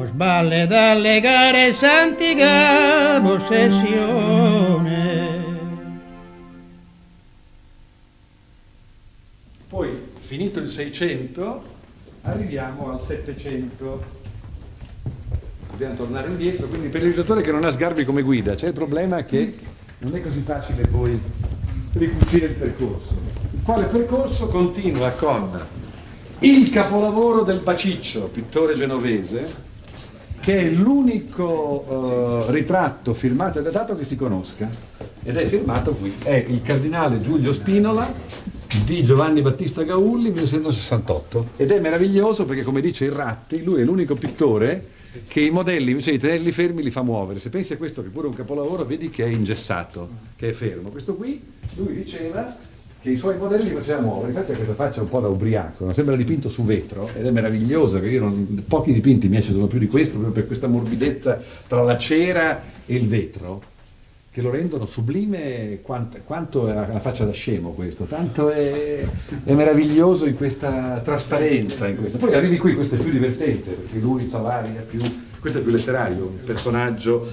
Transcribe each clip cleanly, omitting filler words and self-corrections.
vos vale dalle gare santica possessione. Poi, finito il 600, arriviamo al 700. Dobbiamo tornare indietro, quindi per il realizzatore che non ha Sgarbi come guida c'è il problema che non è così facile poi ricucire il percorso. Il quale percorso continua con il capolavoro del Baciccio, pittore genovese, che è l'unico ritratto firmato e datato che si conosca, ed è firmato qui, è il cardinale Giulio Spinola di Giovanni Battista Gaulli 1668, ed è meraviglioso perché, come dice il Ratti, lui è l'unico pittore che i modelli invece di tenerli fermi li fa muovere. Se pensi a questo, che pure è un capolavoro, vedi che è ingessato, che è fermo. Questo qui lui diceva che i suoi modelli li faceva muovere. Infatti ha questa faccia un po' da ubriaco, no? Sembra dipinto su vetro, ed è meraviglioso, che pochi dipinti miei ci sono più di questo, proprio per questa morbidezza tra la cera e il vetro, che lo rendono sublime. Quanto è la faccia da scemo questo, tanto è meraviglioso in questa trasparenza, in questa. Poi arrivi qui, questo è più divertente, perché lui ha l'aria più, questo è più letterario, un personaggio,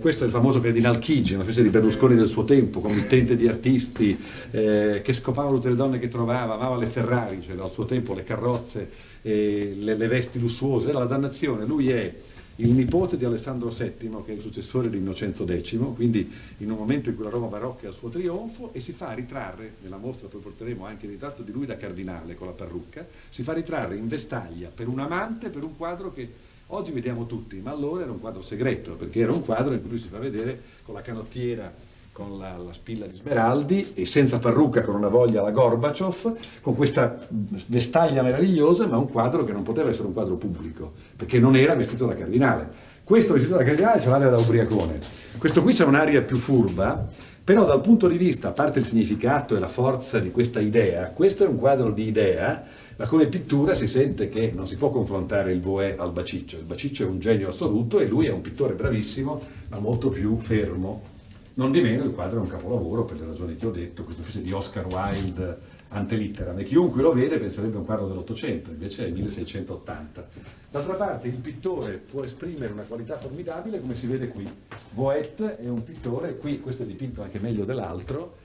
questo è il famoso Cardinal Chigi, una specie di Berlusconi del suo tempo, committente di artisti, che scopava tutte le donne che trovava, amava le Ferrari, cioè al suo tempo le carrozze, le vesti lussuose, era la dannazione. Lui è il nipote di Alessandro VII, che è il successore di Innocenzo X, quindi in un momento in cui la Roma barocca è al suo trionfo, e si fa ritrarre, nella mostra poi porteremo anche il ritratto di lui da cardinale con la parrucca, si fa ritrarre in vestaglia per un amante, per un quadro che oggi vediamo tutti, ma allora era un quadro segreto, perché era un quadro in cui lui si fa vedere con la canottiera, con la spilla di smeraldi e senza parrucca, con una voglia alla Gorbaciov, con questa vestaglia meravigliosa, ma un quadro che non poteva essere un quadro pubblico, perché non era vestito da cardinale. Questo vestito da cardinale c'è l'aria da ubriacone. Questo qui c'è un'aria più furba, però dal punto di vista, a parte il significato e la forza di questa idea, questo è un quadro di idea, ma come pittura si sente che non si può confrontare il Vouet al Baciccio. Il Baciccio è un genio assoluto e lui è un pittore bravissimo, ma molto più fermo. Non di meno il quadro è un capolavoro per le ragioni che ho detto, questa specie di Oscar Wilde antelitteram, e chiunque lo vede penserebbe a un quadro dell'Ottocento, invece è 1680. D'altra parte il pittore può esprimere una qualità formidabile, come si vede qui. Vouet è un pittore, qui questo è dipinto anche meglio dell'altro,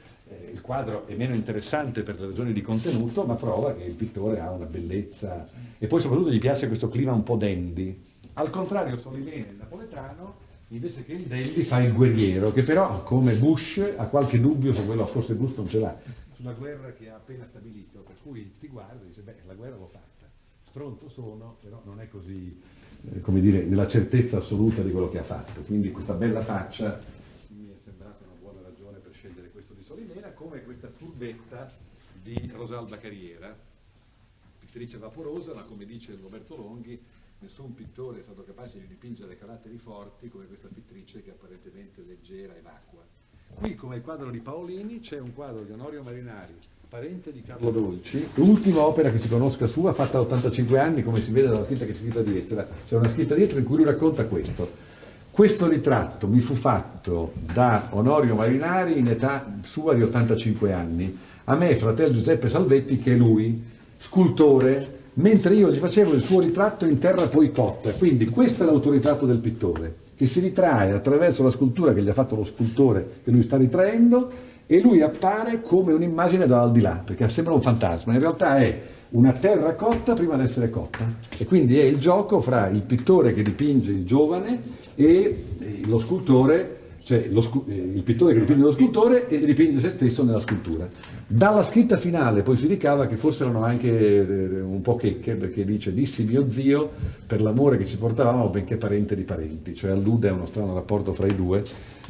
il quadro è meno interessante per le ragioni di contenuto, ma prova che il pittore ha una bellezza, e poi soprattutto gli piace questo clima un po' dandy. Al contrario Solimene, il napoletano, invece che il dandy fa il guerriero, che però come Bush ha qualche dubbio su quello, forse Bush non ce l'ha, sulla guerra che ha appena stabilito, per cui ti guarda e dice beh, la guerra l'ho fatta, stronzo sono, però non è così, come dire, nella certezza assoluta di quello che ha fatto. Quindi questa bella faccia mi è sembrata una buona ragione per scegliere questo di Solimena, come questa furbetta di Rosalba Carriera, pittrice vaporosa, ma come dice Roberto Longhi, nessun pittore è stato capace di dipingere caratteri forti come questa pittrice, che è apparentemente leggera e vacua. Qui, come il quadro di Paolini, c'è un quadro di Onorio Marinari, parente di Carlo Dolci, l'ultima opera che si conosca sua, fatta a 85 anni, come si vede dalla scritta che c'è scritta dietro. C'è una scritta dietro in cui lui racconta questo. Questo ritratto mi fu fatto da Onorio Marinari in età sua di 85 anni, a me fratello Giuseppe Salvetti, che è lui, scultore, mentre io gli facevo il suo ritratto in terra poi cotta. Quindi questo è l'autoritratto del pittore, che si ritrae attraverso la scultura che gli ha fatto lo scultore che lui sta ritraendo, e lui appare come un'immagine dall'aldilà, perché sembra un fantasma, in realtà è una terra cotta prima di essere cotta, e quindi è il gioco fra il pittore che dipinge il giovane e lo scultore, cioè il pittore che dipinge lo scultore e dipinge se stesso nella scultura. Dalla scritta finale poi si ricava che forse erano anche un po' checche, perché dice: dissi mio zio per l'amore che ci portavamo, benché parente di parenti, cioè allude a uno strano rapporto fra i due.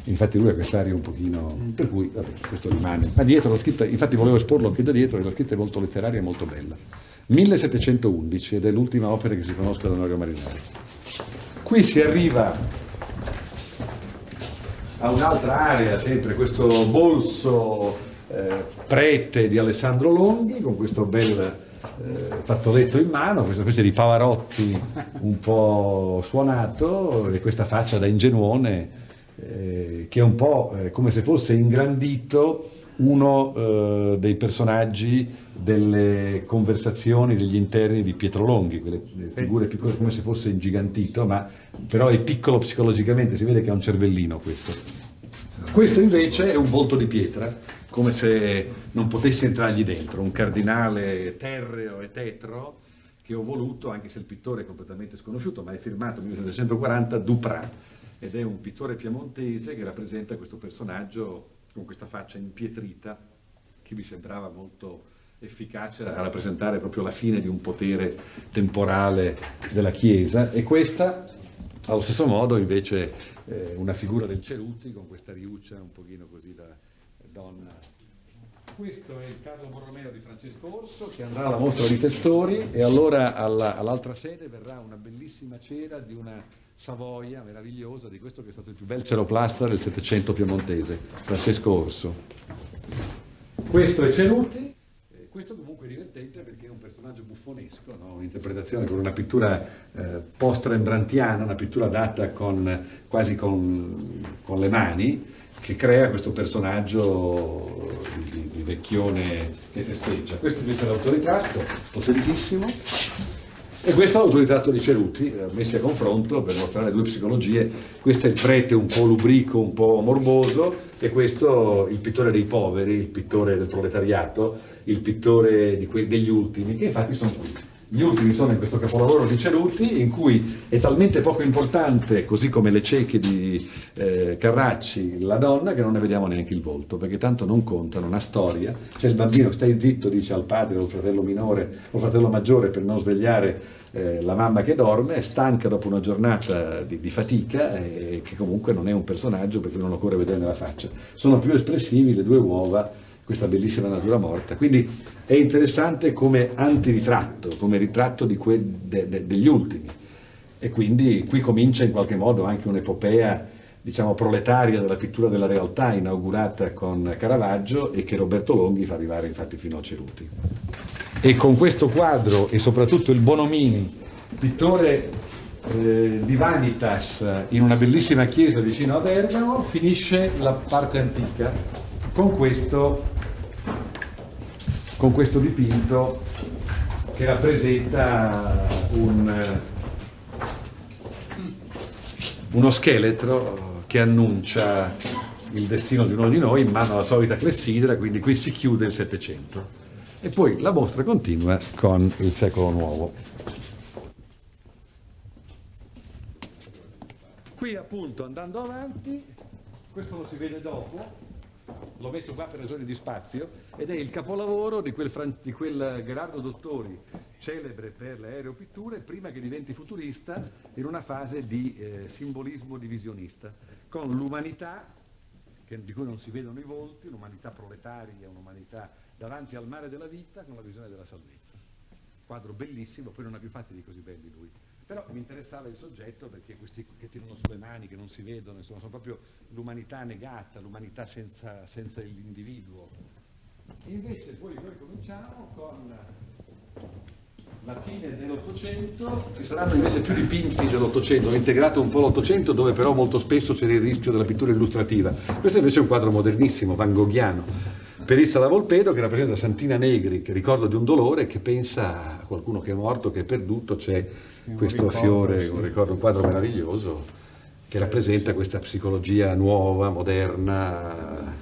Infatti lui ha quest'aria un pochino, per cui vabbè, questo rimane. Ma dietro la scritta, infatti volevo esporlo anche da dietro, perché la scritta è molto letteraria e molto bella. 1711, ed è l'ultima opera che si conosca da Onorio Marinari. Qui si arriva a un'altra area, sempre questo bolso prete di Alessandro Longhi, con questo bel fazzoletto in mano, questa specie di Pavarotti un po' suonato, e questa faccia da ingenuone che è un po' come se fosse ingrandito uno dei personaggi delle conversazioni degli interni di Pietro Longhi, quelle figure piccole come se fosse ingigantito, ma però è piccolo psicologicamente, si vede che ha un cervellino questo. Questo invece è un volto di pietra, come se non potessi entrargli dentro, un cardinale terreo e tetro che ho voluto, anche se il pittore è completamente sconosciuto, ma è firmato 1740 Duprat, ed è un pittore piemontese che rappresenta questo personaggio con questa faccia impietrita che mi sembrava molto efficace a rappresentare proprio la fine di un potere temporale della Chiesa. E questa, allo stesso modo, invece, una figura del Cerutti con questa riuccia un pochino così da donna. Questo è il Carlo Borromeo di Francesco Orso, che andrà alla mostra di Testori, e allora all'altra sede verrà una bellissima cera di una Savoia meravigliosa, di questo che è stato il più bel ceroplasta del Settecento piemontese, Francesco Orso. Questo è Cerutti. Questo comunque è divertente perché è un personaggio buffonesco, no? Un'interpretazione con una pittura post-rembrandtiana, una pittura data quasi con le mani, che crea questo personaggio di vecchione che festeggia. Questo invece è l'autoritratto, potentissimo, e questo è l'autoritratto di Cerutti, messi a confronto per mostrare due psicologie. Questo è il prete un po' lubrico, un po' morboso, e questo il pittore dei poveri, il pittore del proletariato, il pittore degli ultimi, che infatti sono qui. Gli ultimi sono in questo capolavoro di Cerutti, in cui è talmente poco importante, così come le cieche di Carracci, la donna, che non ne vediamo neanche il volto, perché tanto non contano una storia. C'è il bambino, stai zitto, dice al padre o al fratello minore o al fratello maggiore per non svegliare la mamma che dorme, è stanca dopo una giornata di fatica, e che comunque non è un personaggio perché non occorre vedere nella faccia. Sono più espressivi le due uova, questa bellissima natura morta. Quindi è interessante come antiritratto, come ritratto degli ultimi, e quindi qui comincia in qualche modo anche un'epopea, diciamo, proletaria della pittura della realtà, inaugurata con Caravaggio e che Roberto Longhi fa arrivare infatti fino a Cerutti. E con questo quadro, e soprattutto il Bonomini, pittore di Vanitas in una bellissima chiesa vicino a Bergamo, finisce la parte antica con questo dipinto che rappresenta uno scheletro che annuncia il destino di uno di noi in mano alla solita clessidra. Quindi qui si chiude il Settecento e poi la mostra continua con il secolo nuovo. Qui appunto, andando avanti, questo lo si vede dopo, l'ho messo qua per ragioni di spazio, ed è il capolavoro di quel Gherardo Dottori, celebre per le aeropitture, prima che diventi futurista, in una fase di simbolismo divisionista, con l'umanità, di cui non si vedono i volti, un'umanità proletaria, un'umanità davanti al mare della vita, con la visione della salvezza. Quadro bellissimo, poi non ha più fatti di così belli lui. Però mi interessava il soggetto, perché questi che tirano sulle mani, che non si vedono, insomma, sono proprio l'umanità negata, l'umanità senza l'individuo. E invece poi noi cominciamo con la fine dell'Ottocento. Ci saranno invece più dipinti dell'Ottocento, ho integrato un po' l'Ottocento, dove però molto spesso c'era il rischio della pittura illustrativa. Questo invece è un quadro modernissimo, van Goghiano, Perissa da Volpedo, che rappresenta Santina Negri, che ricordo di un dolore, che pensa a qualcuno che è morto, che è perduto. C'è questo fiore, un quadro meraviglioso che rappresenta questa psicologia nuova, moderna.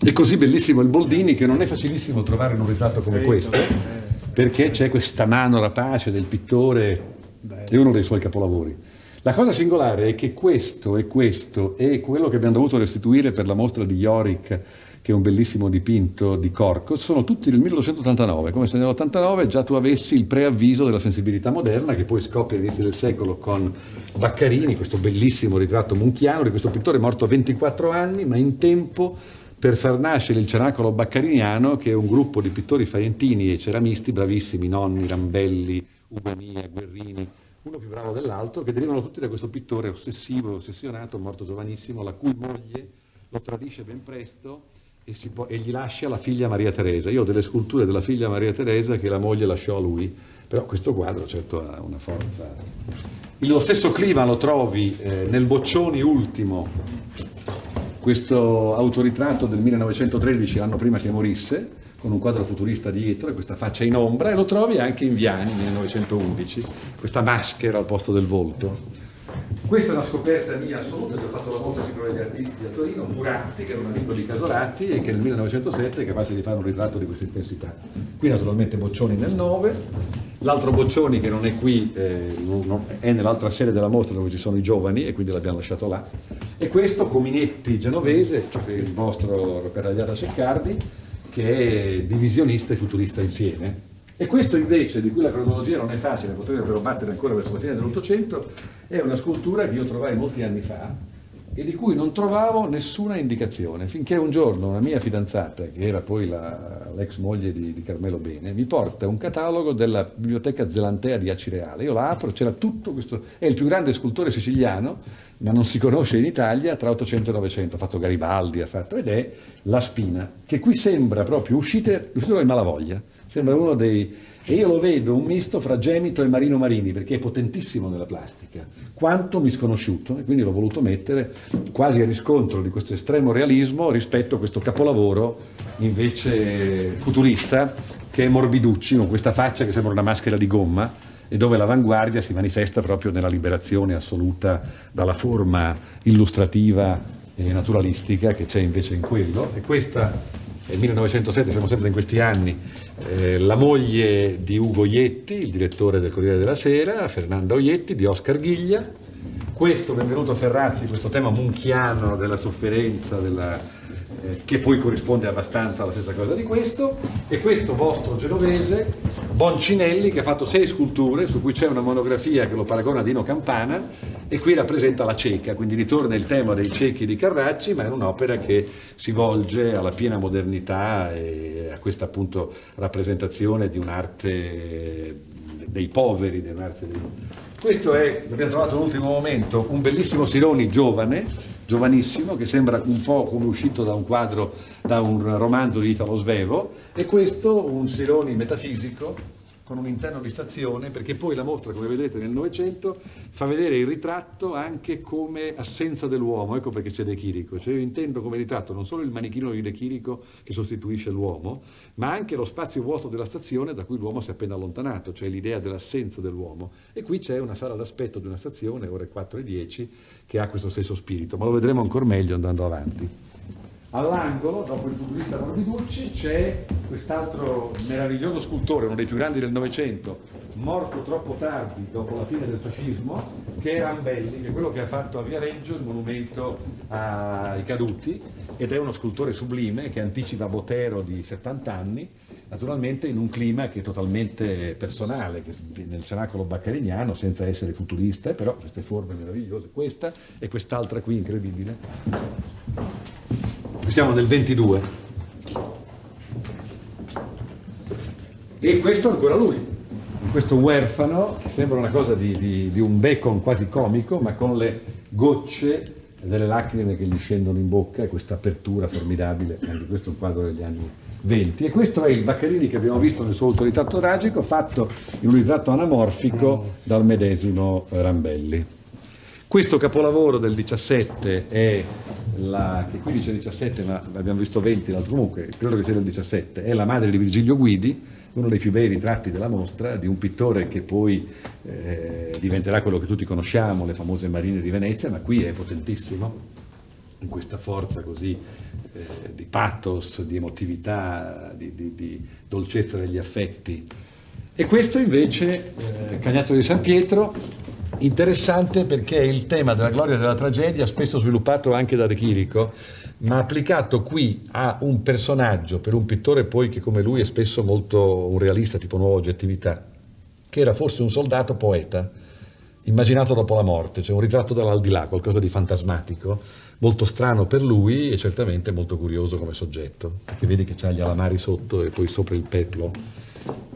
E così bellissimo il Boldini, che non è facilissimo trovare in un ritratto come questo, perché c'è questa mano rapace del pittore, è uno dei suoi capolavori. La cosa singolare è che questo e quello che abbiamo dovuto restituire per la mostra di Yorick, che è un bellissimo dipinto di Corco, sono tutti del 1889, come se nell'89 già tu avessi il preavviso della sensibilità moderna, che poi scoppia all'inizio del secolo con Baccarini, questo bellissimo ritratto munchiano di questo pittore morto a 24 anni, ma in tempo per far nascere il Cenacolo Baccariniano, che è un gruppo di pittori faientini e ceramisti bravissimi, Nonni, Rambelli, Ugonia, Guerrini, uno più bravo dell'altro, che derivano tutti da questo pittore ossessivo, ossessionato, morto giovanissimo, la cui moglie lo tradisce ben presto e gli lascia la figlia Maria Teresa. Io ho delle sculture della figlia Maria Teresa che la moglie lasciò a lui, però questo quadro certo ha una forza. Lo stesso clima lo trovi nel Boccioni ultimo questo autoritratto del 1913, l'anno prima che morisse, con un quadro futurista dietro e questa faccia in ombra, e lo trovi anche in Viani 1911, questa maschera al posto del volto. Questa è una scoperta mia assoluta, che ho fatto la mostra Ciclo degli artisti a Torino, Muratti, che era un amico di Casolati e che nel 1907 è capace di fare un ritratto di questa intensità. Qui naturalmente Boccioni nel 9, l'altro Boccioni che non è qui, è nell'altra sede della mostra dove ci sono i giovani e quindi l'abbiamo lasciato là, e questo Cominetti genovese, cioè il vostro Roccardagliata Ceccardi, che è divisionista e futurista insieme. E questo invece, di cui la cronologia non è facile, potrebbero battere ancora verso la fine dell'Ottocento, è una scultura che io trovai molti anni fa e di cui non trovavo nessuna indicazione, finché un giorno una mia fidanzata, che era poi l'ex moglie di Carmelo Bene, mi porta un catalogo della Biblioteca Zelantea di Acireale. Io la apro, c'era tutto questo, è il più grande scultore siciliano, ma non si conosce in Italia, tra 800 e 900, ha fatto Garibaldi, ed è La Spina, che qui sembra proprio uscito dai Malavoglia, sembra uno dei... E io lo vedo un misto fra Gemito e Marino Marini, perché è potentissimo nella plastica, quanto misconosciuto, e quindi l'ho voluto mettere quasi a riscontro di questo estremo realismo rispetto a questo capolavoro invece futurista, che è Morbiducci, con questa faccia che sembra una maschera di gomma, e dove l'avanguardia si manifesta proprio nella liberazione assoluta dalla forma illustrativa e naturalistica che c'è invece in quello. E questa è 1907, siamo sempre in questi anni, la moglie di Ugo Ietti, il direttore del Corriere della Sera, Fernanda Oietti, di Oscar Ghiglia. Questo Benvenuto Ferrazzi, questo tema munchiano della sofferenza, che poi corrisponde abbastanza alla stessa cosa di questo, e questo vostro genovese Boncinelli, che ha fatto 6 sculture, su cui c'è una monografia che lo paragona a Dino Campana, e qui rappresenta la cieca, quindi ritorna il tema dei ciechi di Carracci, ma è un'opera che si volge alla piena modernità e a questa appunto rappresentazione di un'arte dei poveri, di un'arte dei... Questo è, l'abbiamo trovato all'ultimo momento, un bellissimo Sironi giovanissimo, che sembra un po' come uscito da un quadro, da un romanzo di Italo Svevo, e questo un Sironi metafisico con un interno di stazione, perché poi la mostra, come vedete nel Novecento, fa vedere il ritratto anche come assenza dell'uomo. Ecco perché c'è De Chirico, cioè io intendo come ritratto non solo il manichino di De Chirico che sostituisce l'uomo, ma anche lo spazio vuoto della stazione da cui l'uomo si è appena allontanato, cioè l'idea dell'assenza dell'uomo. E qui c'è una sala d'aspetto di una stazione, ore 4 e 10, che ha questo stesso spirito, ma lo vedremo ancora meglio andando avanti. All'angolo, dopo il futurista Morbiducci, c'è quest'altro meraviglioso scultore, uno dei più grandi del Novecento, morto troppo tardi, dopo la fine del fascismo, che è Rambelli, che è quello che ha fatto a Viareggio il monumento ai caduti, ed è uno scultore sublime che anticipa Botero di 70 anni, naturalmente in un clima che è totalmente personale, che nel cenacolo baccariniano, senza essere futurista, però queste forme meravigliose, questa e quest'altra qui incredibile. Qui siamo del 22. E questo è ancora lui, questo huerfano, che sembra una cosa di un Bacon quasi comico, ma con le gocce delle lacrime che gli scendono in bocca, e questa apertura formidabile. Anche questo è un quadro degli anni 20. E questo è il Baccarini che abbiamo visto nel suo autoritratto tragico, fatto in un ritratto anamorfico dal medesimo Rambelli. Questo capolavoro del 17 è che qui dice 17, ma abbiamo visto 20, l'altro comunque, credo che sia del 17, è La madre di Virgilio Guidi, uno dei più bei ritratti della mostra, di un pittore che poi diventerà quello che tutti conosciamo, le famose Marine di Venezia, ma qui è potentissimo, in questa forza così di pathos, di emotività, di dolcezza degli affetti. E questo invece, Cagnato di San Pietro, interessante perché è il tema della gloria e della tragedia, spesso sviluppato anche da De Chirico, ma applicato qui a un personaggio, per un pittore poi che come lui è spesso molto un realista, tipo Nuova Oggettività, che era forse un soldato poeta, immaginato dopo la morte, cioè un ritratto dall'aldilà, qualcosa di fantasmatico, molto strano per lui e certamente molto curioso come soggetto, perché vedi che c'ha gli alamari sotto e poi sopra il peplo.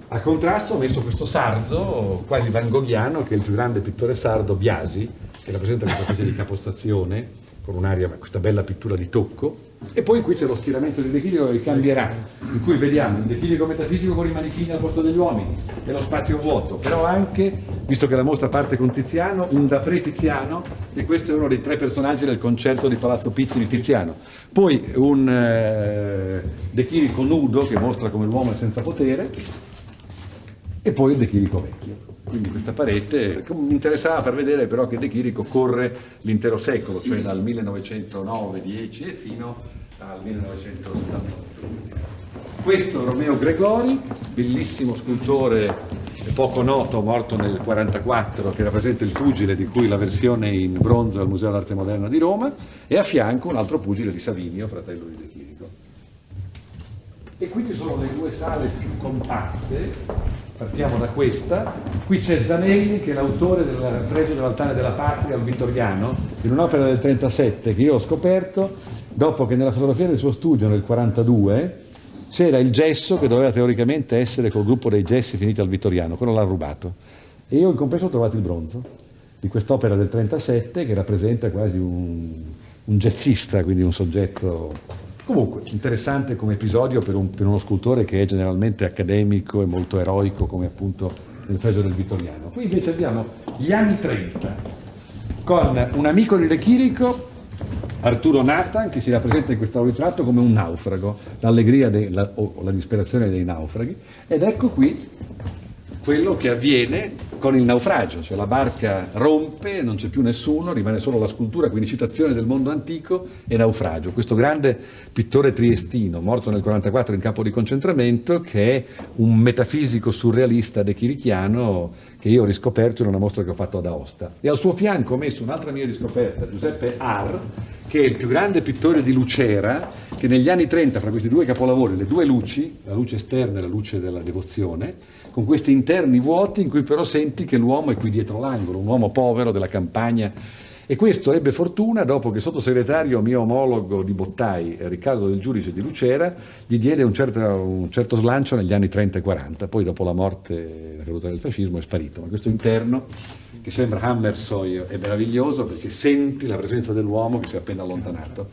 A contrasto ho messo questo sardo, quasi van Goghiano, che è il più grande pittore sardo, Biasi, che rappresenta questa specie di capostazione, con un'aria, questa bella pittura di tocco. E poi qui c'è lo schieramento di De Chirico che cambierà, in cui vediamo il De Chirico metafisico con i manichini al posto degli uomini e lo spazio vuoto, però anche, visto che la mostra parte con Tiziano, un da pre-Tiziano, e questo è uno dei 3 personaggi del concerto di Palazzo Pitti di Tiziano. Poi un De Chirico nudo che mostra come l'uomo è senza potere, e poi il De Chirico vecchio. Quindi questa parete mi interessava far vedere però che De Chirico corre l'intero secolo, cioè dal 1909-10 e fino al 1978. Questo Romeo Gregori, bellissimo scultore poco noto, morto nel 1944, che rappresenta il pugile di cui la versione in bronzo al Museo d'Arte Moderna di Roma, e a fianco un altro pugile di Savinio, fratello di De Chirico. E qui ci sono le 2 sale più compatte. Partiamo da questa. Qui c'è Zanelli, che è l'autore del Fregio dell'Altare della Patria al Vittoriano, in un'opera del 1937 che io ho scoperto dopo che nella fotografia del suo studio nel 1942 c'era il gesso che doveva teoricamente essere col gruppo dei gessi finiti al Vittoriano, quello l'ha rubato. E io in compenso ho trovato il bronzo di quest'opera del 1937 che rappresenta quasi un jazzista, quindi un soggetto. Comunque, interessante come episodio per uno scultore che è generalmente accademico e molto eroico, come appunto nel Fregio del Vittoriano. Qui invece abbiamo gli anni 30, con un amico di De Chirico, Arturo Nathan, che si rappresenta in questo ritratto come un naufrago, l'allegria o la disperazione dei naufraghi, ed ecco qui quello che avviene con il naufragio, cioè la barca rompe, non c'è più nessuno, rimane solo la scultura, quindi citazione del mondo antico e naufragio. Questo grande pittore triestino, morto nel 1944 in campo di concentramento, che è un metafisico surrealista dechirichiano che io ho riscoperto in una mostra che ho fatto ad Aosta. E al suo fianco ho messo un'altra mia riscoperta, Giuseppe Ar, che è il più grande pittore di Lucera, che negli anni 30, fra questi 2 capolavori, le 2 luci, la luce esterna e la luce della devozione, con questi interni vuoti in cui però senti che l'uomo è qui dietro l'angolo, un uomo povero della campagna. E questo ebbe fortuna dopo che il sottosegretario mio omologo di Bottai, Riccardo Del Giudice di Lucera, gli diede un certo slancio negli anni 30 e 40, poi dopo la morte, la caduta del fascismo, è sparito. Ma questo interno, che sembra Hammershøi, è meraviglioso perché senti la presenza dell'uomo che si è appena allontanato,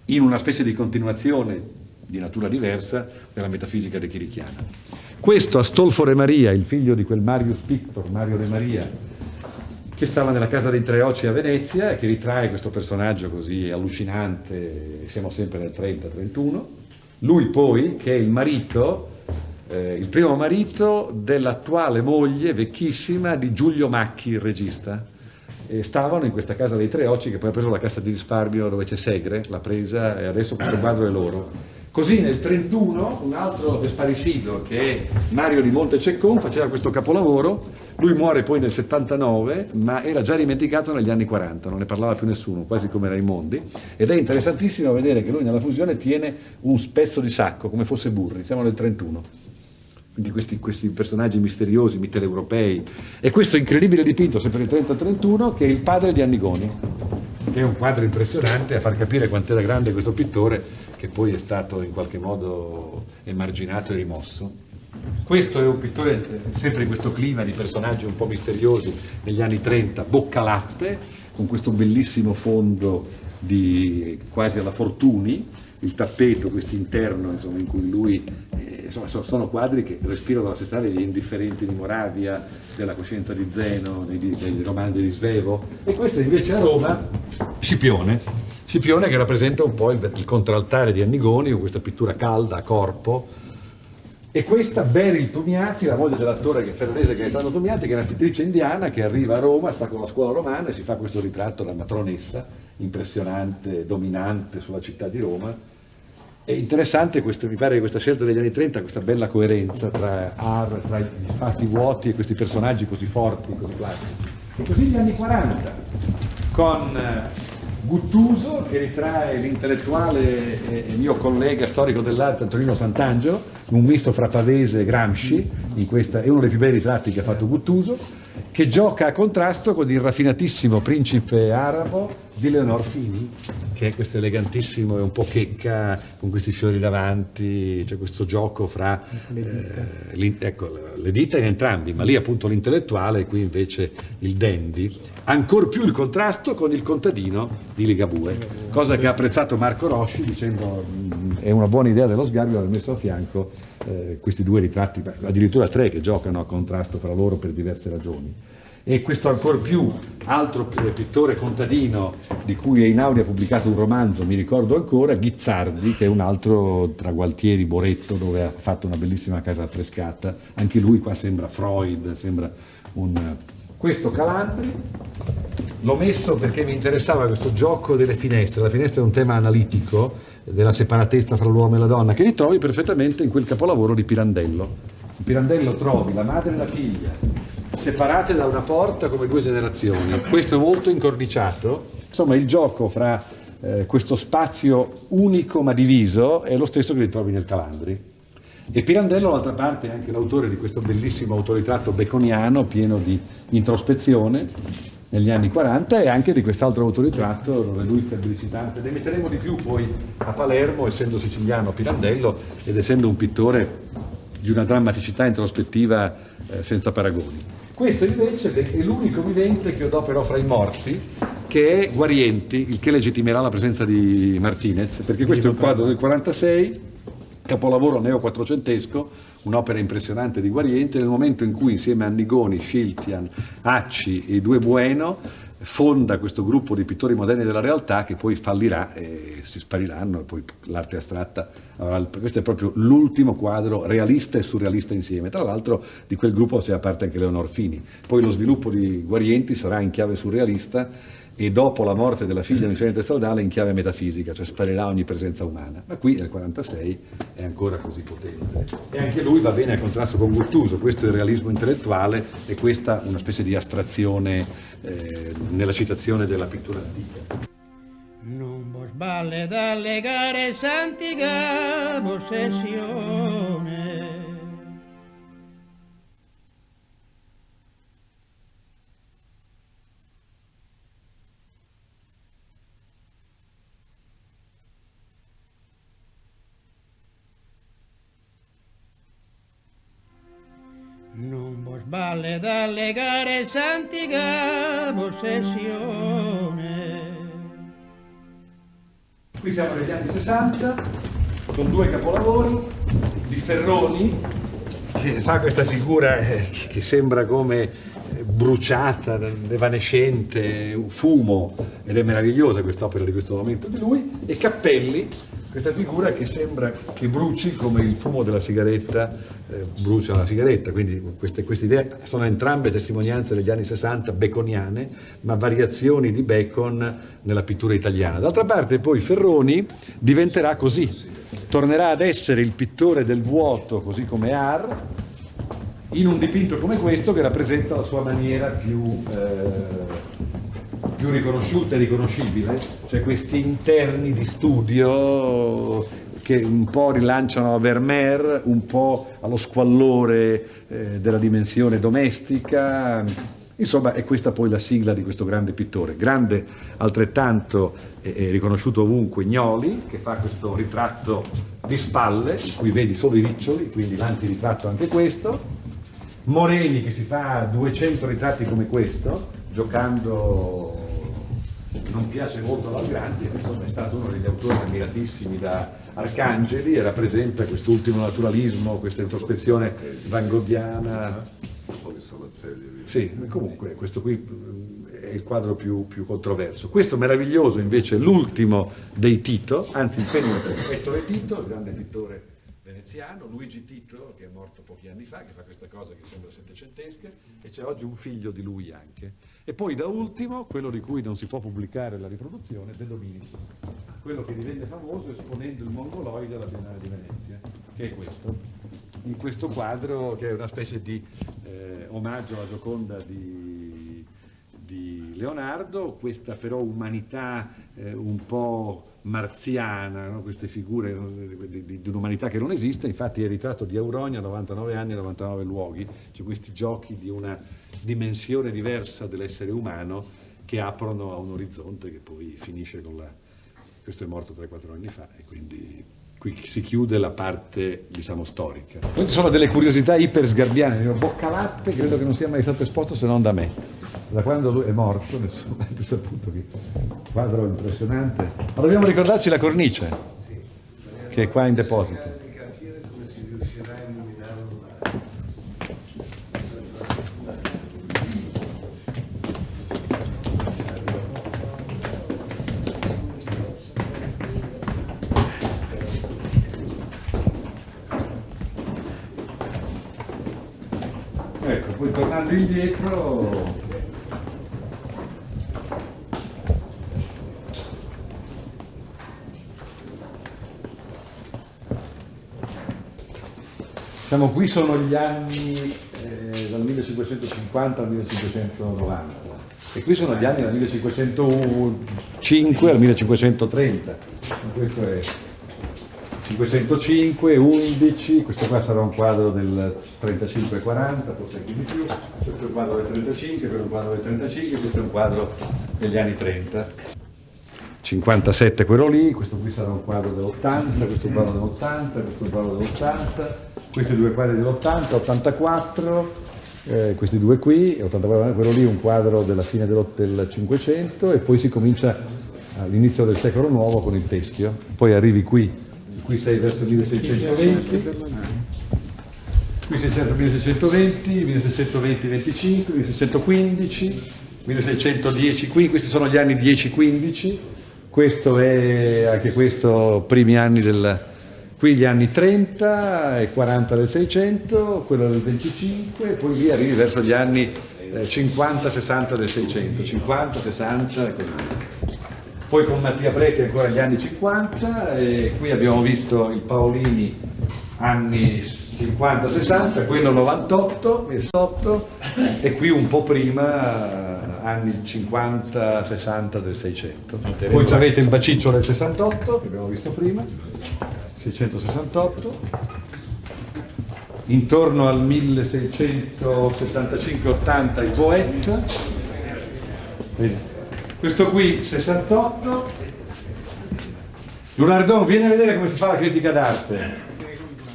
in una specie di continuazione di natura diversa della metafisica dechirichiana. Questo Astolfo Re Maria, il figlio di quel Marius Pictor, Mario Re Maria, che stava nella casa dei Tre Occi a Venezia e che ritrae questo personaggio così allucinante, siamo sempre nel 30-31. Lui poi, che è il marito, il primo marito dell'attuale moglie, vecchissima, di Giulio Macchi, il regista. E stavano in questa casa dei Tre Occi, che poi ha preso la Cassa di Risparmio dove c'è Segre, l'ha presa e adesso questo quadro è loro. Così nel 1931 un altro Desparisido, che è Mario di Montececcon, faceva questo capolavoro. Lui muore poi nel 79, ma era già dimenticato negli anni 40, non ne parlava più nessuno, quasi come Raimondi, ed è interessantissimo vedere che lui nella fusione tiene un pezzo di sacco come fosse Burri. Siamo nel 31. Quindi questi personaggi misteriosi, mitteleuropei, e questo incredibile dipinto sempre nel 30-31 che è il padre di Annigoni, che è un quadro impressionante a far capire quanto era grande questo pittore, che poi è stato in qualche modo emarginato e rimosso. Questo è un pittore sempre in questo clima di personaggi un po' misteriosi negli anni 30, Boccalatte, con questo bellissimo fondo quasi alla Fortuny, il tappeto, questo interno, insomma, in cui lui, insomma, sono quadri che respirano la stessa aria degli Indifferenti di Moravia, della Coscienza di Zeno, dei romanzi di Svevo. E questo invece a Roma, Scipione che rappresenta un po' il contraltare di Annigoni, con questa pittura calda a corpo. E questa Beryl Tumiati, la moglie dell'attore ferrarese Gaetano Tumiati, che è una pittrice indiana che arriva a Roma, sta con la scuola romana e si fa questo ritratto da matronessa, impressionante, dominante sulla città di Roma. È interessante, mi pare che questa scelta degli anni 30, questa bella coerenza tra gli spazi vuoti e questi personaggi così forti, così classici. E così gli anni 40, con Guttuso, che ritrae l'intellettuale e mio collega storico dell'arte Antonino Sant'Angelo, un misto fra Pavese e Gramsci, è uno dei più bei ritratti che ha fatto Guttuso, che gioca a contrasto con il raffinatissimo principe arabo di Leonor Fini, che è questo elegantissimo e un po' checca con questi fiori davanti. C'è questo gioco fra le dita in entrambi, ma lì appunto l'intellettuale e qui invece il dandy. Ancor più il contrasto con il contadino di Ligabue, cosa che ha apprezzato Marco Rossi dicendo è una buona idea dello Sgarbi aver messo a fianco questi due ritratti, addirittura tre, che giocano a contrasto fra loro per diverse ragioni. E questo ancor più altro pittore contadino di cui Einaudi ha pubblicato un romanzo, mi ricordo ancora, Ghizzardi, che è un altro tra Gualtieri, Boretto, dove ha fatto una bellissima casa affrescata. Anche lui qua sembra Freud, sembra un... Questo Calandri l'ho messo perché mi interessava questo gioco delle finestre. La finestra è un tema analitico della separatezza fra l'uomo e la donna, che ritrovi perfettamente in quel capolavoro di Pirandello. In Pirandello trovi la madre e la figlia separate da una porta come due generazioni, questo è molto incorniciato, insomma il gioco fra questo spazio unico ma diviso è lo stesso che ritrovi nel Calandri. E Pirandello, d'altra parte, è anche l'autore di questo bellissimo autoritratto baconiano pieno di introspezione negli anni 40 e anche di quest'altro autoritratto dove lui febbricitante. Ne metteremo di più poi a Palermo, essendo siciliano Pirandello ed essendo un pittore di una drammaticità introspettiva senza paragoni. Questo invece è l'unico vivente che io do però fra i morti, che è Guarienti, il che legittimerà la presenza di Martinez, perché questo è un quadro del 46, capolavoro neoquattrocentesco, un'opera impressionante di Guarienti, nel momento in cui insieme a Annigoni, Schiltian, Acci e i due Bueno fonda questo gruppo di pittori moderni della realtà che poi fallirà e si spariranno e poi l'arte astratta avrà. Questo è proprio l'ultimo quadro realista e surrealista insieme. Tra l'altro di quel gruppo c'è a parte anche Leonor Fini. Poi lo sviluppo di Guarienti sarà in chiave surrealista e dopo la morte della figlia di incidente stradale in chiave metafisica, cioè sparirà ogni presenza umana. Ma qui nel 46 è ancora così potente. E anche lui va bene a contrasto con Guttuso, questo è il realismo intellettuale e questa una specie di astrazione nella citazione della pittura antica. Non vos vale dalle gare santica possessione. Non vos vale dalle gare santica possessione. Qui siamo negli anni 60 con due capolavori di Ferroni che fa questa figura che sembra come bruciata, evanescente, un fumo, ed è meravigliosa quest'opera di questo momento di lui, e Cappelli, questa figura che sembra che bruci come il fumo della sigaretta brucia la sigaretta, quindi queste idee sono entrambe testimonianze degli anni 60 baconiane, ma variazioni di Bacon nella pittura italiana. D'altra parte poi Ferroni diventerà così, tornerà ad essere il pittore del vuoto così come Ar, in un dipinto come questo che rappresenta la sua maniera più riconosciuta e riconoscibile, cioè questi interni di studio che un po' rilanciano a Vermeer, un po' allo squallore della dimensione domestica. Insomma, è questa poi la sigla di questo grande pittore. Grande altrettanto è riconosciuto ovunque Gnoli, che fa questo ritratto di spalle, in cui vedi solo i riccioli, quindi l'antiritratto anche questo. Moreni, che si fa 200 ritratti come questo, giocando, non piace molto all'Algranti, insomma è stato uno degli autori ammiratissimi da Arcangeli e rappresenta quest'ultimo naturalismo, questa introspezione van Goghiana. Sì, comunque questo qui è il quadro più controverso. Questo meraviglioso invece è l'ultimo dei Tito, anzi il penultimo, Ettore Tito, il grande pittore veneziano, Luigi Tito, che è morto pochi anni fa, che fa questa cosa che sembra settecentesca, e c'è oggi un figlio di lui anche. E poi da ultimo, quello di cui non si può pubblicare la riproduzione, De Dominicis, quello che divenne famoso esponendo il mongoloide alla Biennale di Venezia, che è questo. In questo quadro, che è una specie di omaggio alla Gioconda di Leonardo, questa però umanità un po' marziana, no? Queste figure di un'umanità che non esiste. Infatti è il ritratto di Auronia, 99 anni e 99 luoghi, cioè questi giochi di una dimensione diversa dell'essere umano che aprono a un orizzonte che poi finisce con questo è morto 3-4 anni fa e quindi qui si chiude la parte, diciamo, storica. Poi ci sono delle curiosità iper sgarbiane, Boccalatte credo che non sia mai stato esposto se non da me. Da quando lui è morto, nessuno ha più saputo che quadro impressionante. Ma dobbiamo ricordarci la cornice, che è qua in deposito. Ecco, poi tornando indietro, diciamo qui sono gli anni dal 1550 al 1590 e qui sono gli anni dal 1505 al 1530. Questo è 505, 11, questo qua sarà un quadro del 35-40, forse anche di più, questo è un quadro del 35, quello è un quadro del 35, questo è un quadro degli anni 30. 57 quello lì, questo qui sarà un quadro dell'80, questo è un quadro dell'80, questo è un quadro dell'80, questi due quadri dell'80, 84, questi due qui, 84, quello lì è un quadro della fine del 500 e poi si comincia all'inizio del secolo nuovo con il teschio, poi arrivi qui sei verso il 1620, qui sei verso il 1620, 1620-25, 1615, 1610 qui, questi sono gli anni 10-15, questo è anche questo primi anni qui gli anni 30 e 40 del 600, quello del 25 e poi lì arrivi verso gli anni 50-60 del 600, 50-60 e così via. Poi con Mattia Preti ancora gli anni 50 e qui abbiamo visto il Paolini anni 50-60, quello 98 e qui un po' prima anni 50-60 del 600. Poi avete il Baciccio del 68 che abbiamo visto prima, 668, intorno al 1675-80 il Poet. Questo qui 68. Lunardon, vieni a vedere come si fa la critica d'arte.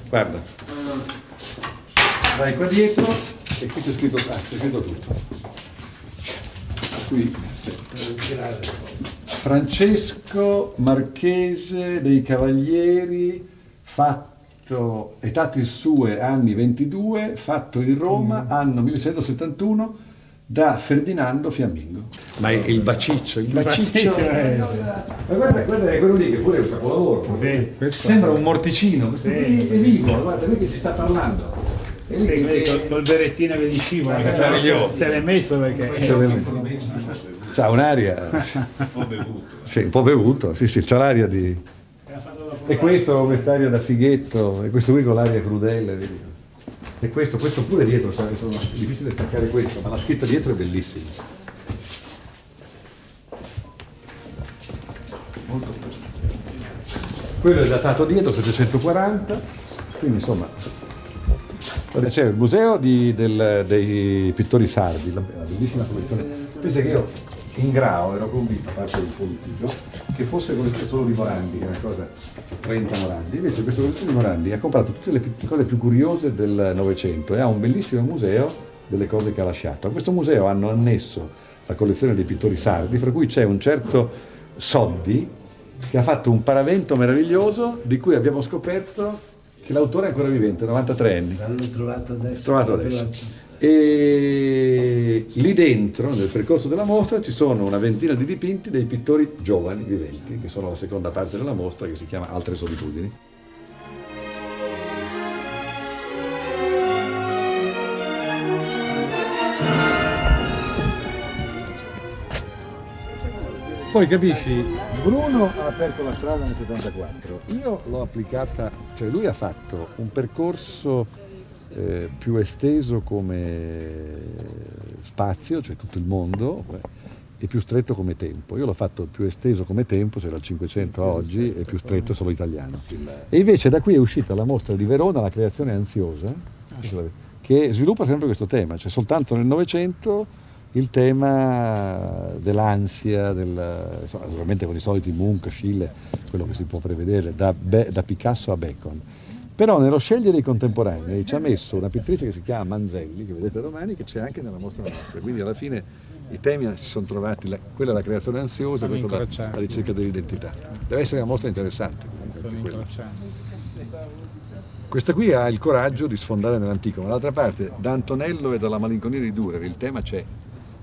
Guarda. Vai qua dietro e qui c'è scritto tutto. Qui, aspetta. Francesco Marchese dei Cavalieri, fatto Etatis Sue anni 22, fatto in Roma anno 1671 da Ferdinando Fiammingo. Ma è il Baciccio, Ma guarda quello lì che pure è un capolavoro. Sì, sembra un morticino, questo qui è vivo, guarda lui che ci sta parlando. Col berrettino che gli scivola, se l'è messo perché c'ha un'aria un po' bevuto. Sì, un po' bevuto, sì, c'ha l'aria di. E questo con quest'aria da fighetto, e questo qui con l'aria crudele, vedi? E questo pure dietro, è difficile staccare questo, ma la scritta dietro è bellissima. Molto bello. Quello è datato dietro, 740, quindi insomma. C'è il museo dei pittori sardi, la bellissima collezione. Pensa che io in Grao ero convinto, a parte il politico, che fosse collezione solo di Morandi, che è una cosa 30 Morandi. Invece questa collezione di Morandi ha comprato tutte le cose più curiose del Novecento e ha un bellissimo museo delle cose che ha lasciato. A questo museo hanno annesso la collezione dei pittori sardi, fra cui c'è un certo Soddi che ha fatto un paravento meraviglioso di cui abbiamo scoperto che l'autore è ancora vivente, 93 anni. L'hanno trovato adesso. E lì dentro, nel percorso della mostra, ci sono una ventina di dipinti dei pittori giovani viventi, che sono la seconda parte della mostra, che si chiama Altre solitudini. Poi capisci, Bruno ha aperto la strada nel 74, io l'ho applicata, cioè lui ha fatto un percorso più esteso come spazio, cioè tutto il mondo, e più stretto come tempo. Io l'ho fatto più esteso come tempo, cioè dal 500 a oggi, e più stretto solo italiano. E invece da qui è uscita la mostra di Verona, La creazione ansiosa, che sviluppa sempre questo tema, cioè soltanto nel Novecento il tema dell'ansia, insomma, naturalmente con i soliti Munch, Schiele, quello che si può prevedere da Picasso a Bacon. Però nello scegliere i contemporanei ci ha messo una pittrice che si chiama Manzelli, che vedete domani, che c'è anche nella mostra nostra, quindi alla fine i temi si sono trovati, quella è la creazione ansiosa, questa è la ricerca dell'identità. Deve essere una mostra interessante. Questa qui ha il coraggio di sfondare nell'antico, ma dall'altra parte da Antonello e dalla malinconia di Dürer il tema c'è,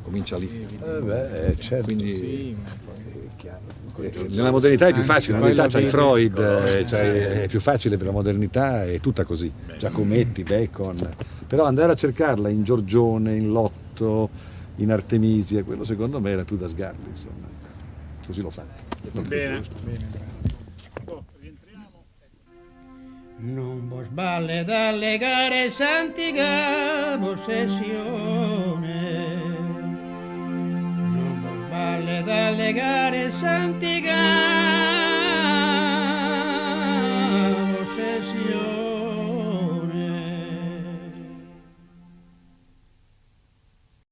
comincia lì. Certo. Quindi nella modernità è più facile, nella modernità c'è Freud, è più facile per la modernità, è tutta così, Giacometti, Bacon, però andare a cercarla in Giorgione, in Lotto, in Artemisia, quello secondo me era più da Sgarbi, insomma, così lo fa. Bene. Non vos vale dalle gare santica possessione, non vos vale dalle gare santica